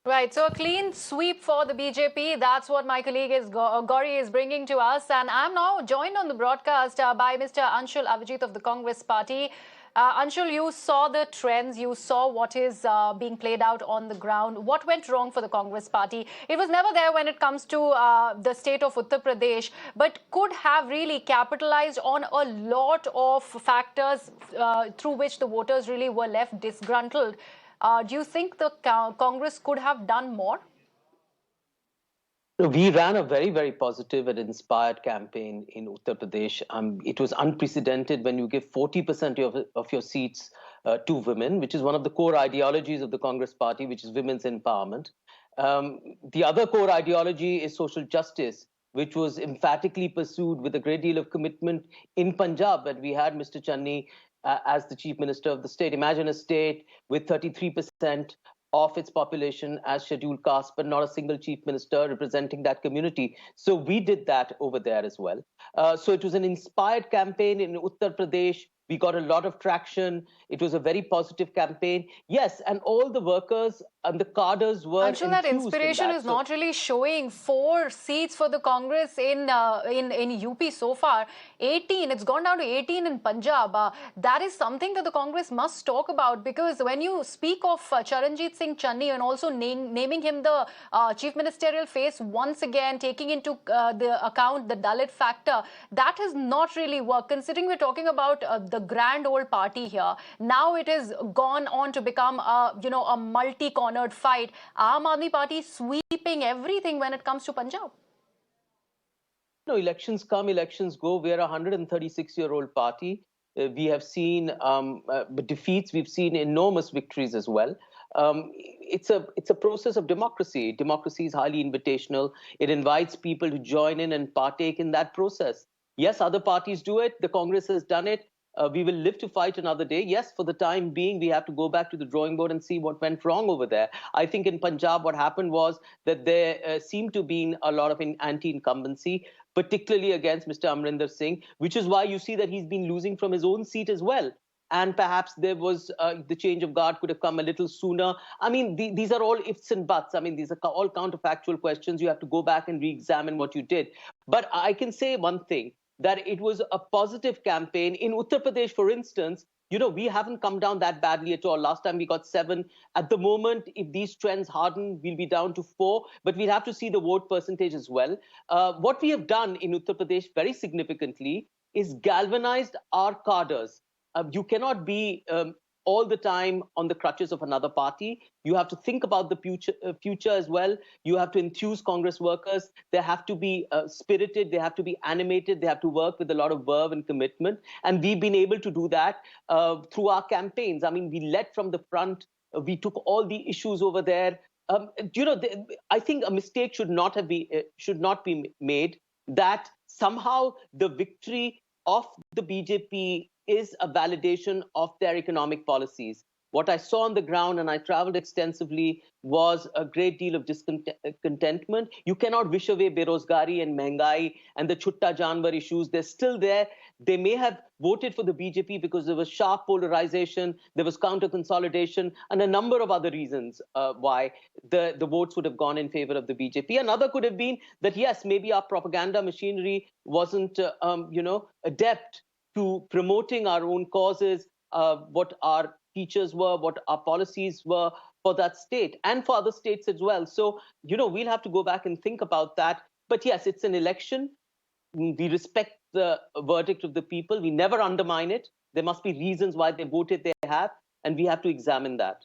Right, so a clean sweep for the BJP. That's what my colleague Gauri is bringing to us. And I'm now joined on the broadcast by Mr. Anshul Avijit of the Congress Party. Anshul, you saw the trends, you saw what is being played out on the ground. What went wrong for the Congress Party? It was never there when it comes to the state of Uttar Pradesh, but could have really capitalized on a lot of factors through which the voters really were left disgruntled. Do you think the Congress could have done more? We ran a very, very positive and inspired campaign in Uttar Pradesh. It was unprecedented when you give 40% of your seats to women, which is one of the core ideologies of the Congress Party, which is women's empowerment. The other core ideology is social justice, which was emphatically pursued with a great deal of commitment in Punjab, when we had Mr. Channi as the chief minister of the state. Imagine a state with 33% of its population as scheduled caste, but not a single chief minister representing that community. So we did that over there as well. So it was an inspired campaign in Uttar Pradesh. We got a lot of traction. It was a very positive campaign. Yes, and all the workers and the cadres were Anshul, that enthused in inspiration that. is So not really showing. 4 seats for the Congress in UP so far. 18. It's gone down to 18 in Punjab. That is something that the Congress must talk about, because when you speak of Charanjit Singh Channi and also naming him the chief ministerial face once again, taking into the account the Dalit factor, that has not really worked. Considering we're talking about the grand old party here, now it has gone on to become a multi-cornered fight. Aam Aadmi Party sweeping everything when it comes to Punjab. no, elections come, elections go. We are a 136-year-old party. We have seen defeats. We've seen enormous victories as well. It's a process of democracy. Democracy is highly invitational. It invites people to join in and partake in that process. Yes, other parties do it. The Congress has done it. We will live to fight another day. Yes, for the time being, we have to go back to the drawing board and see what went wrong over there. I think in Punjab, what happened was that there seemed to be a lot of anti-incumbency, particularly against Mr. Amrinder Singh, which is why you see that he's been losing from his own seat as well. And perhaps there was the change of guard could have come a little sooner. I mean, these are all ifs and buts. I mean, these are all counterfactual questions. You have to go back and re-examine what you did. But I can say one thing, that it was a positive campaign. In Uttar Pradesh, for instance, we haven't come down that badly at all. Last time we got 7. At the moment, if these trends harden, we'll be down to 4. But we'll have to see the vote percentage as well. What we have done in Uttar Pradesh very significantly is galvanized our cadres. You cannot be all the time on the crutches of another party. You have to think about the future as well. You have to enthuse Congress workers. They have to be spirited. They have to be animated. They have to work with a lot of verve and commitment. And we've been able to do that through our campaigns. I mean, we led from the front. We took all the issues over there. I think a mistake should not be made, that somehow the victory of the BJP is a validation of their economic policies. What I saw on the ground, and I traveled extensively, was a great deal of discontentment. You cannot wish away berozgari and mehengai and the chutta janwar issues. They're still there. They may have voted for the BJP because there was sharp polarization, there was counter consolidation, and a number of other reasons why the votes would have gone in favor of the BJP. Another could have been that, yes, maybe our propaganda machinery wasn't, adept to promoting our own causes, what our features were, what our policies were for that state and for other states as well. So, we'll have to go back and think about that. But yes, it's an election. We respect the verdict of the people. We never undermine it. There must be reasons why they voted they have, and we have to examine that.